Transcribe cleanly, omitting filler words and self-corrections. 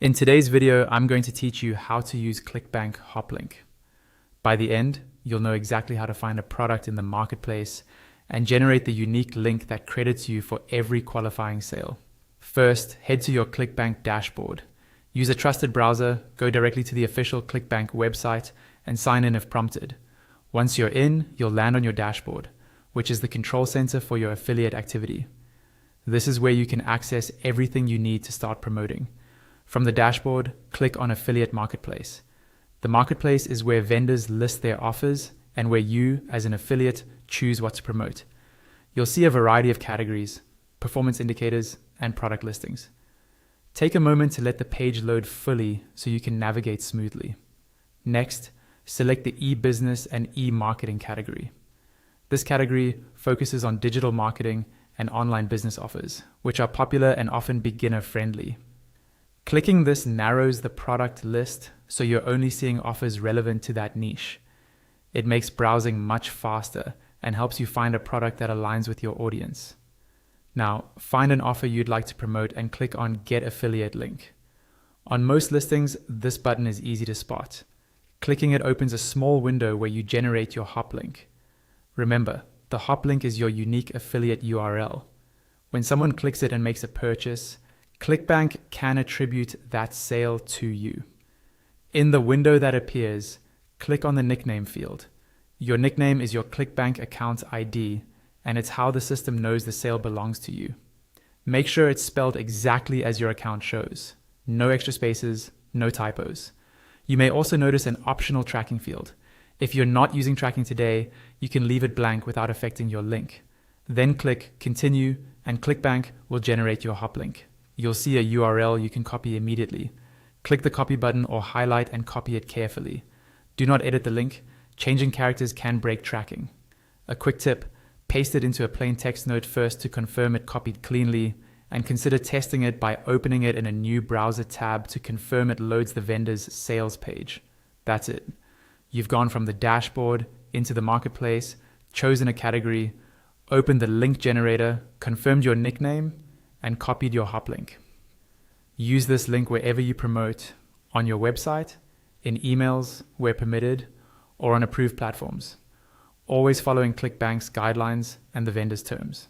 In today's video, I'm going to teach you how to use ClickBank Hoplink. By the end, you'll know exactly how to find a product in the marketplace and generate the unique link that credits you for every qualifying sale. First, head to your ClickBank dashboard. Use a trusted browser, go directly to the official ClickBank website, and sign in if prompted. Once you're in, you'll land on your dashboard, which is the control center for your affiliate activity. This is where you can access everything you need to start promoting. From the dashboard, click on Affiliate Marketplace. The marketplace is where vendors list their offers and where you, as an affiliate, choose what to promote. You'll see a variety of categories, performance indicators, and product listings. Take a moment to let the page load fully so you can navigate smoothly. Next, select the e-business and e-marketing category. This category focuses on digital marketing and online business offers, which are popular and often beginner-friendly. Clicking this narrows the product list so you're only seeing offers relevant to that niche. It makes browsing much faster and helps you find a product that aligns with your audience. Now, find an offer you'd like to promote and click on Get Affiliate Link. On most listings, this button is easy to spot. Clicking it opens a small window where you generate your hoplink. Remember, the hoplink is your unique affiliate URL. When someone clicks it and makes a purchase, ClickBank can attribute that sale to you. In the window that appears, click on the nickname field. Your nickname is your ClickBank account ID, and it's how the system knows the sale belongs to you. Make sure it's spelled exactly as your account shows. No extra spaces, no typos. You may also notice an optional tracking field. If you're not using tracking today, you can leave it blank without affecting your link. Then click Continue, and ClickBank will generate your hoplink. You'll see a URL you can copy immediately. Click the copy button or highlight and copy it carefully. Do not edit the link. Changing characters can break tracking. A quick tip, paste it into a plain text note first to confirm it copied cleanly, and consider testing it by opening it in a new browser tab to confirm it loads the vendor's sales page. That's it. You've gone from the dashboard into the marketplace, chosen a category, opened the link generator, confirmed your nickname, and copied your hoplink. Use this link wherever you promote, on your website, in emails where permitted, or on approved platforms, always following ClickBank's guidelines and the vendor's terms.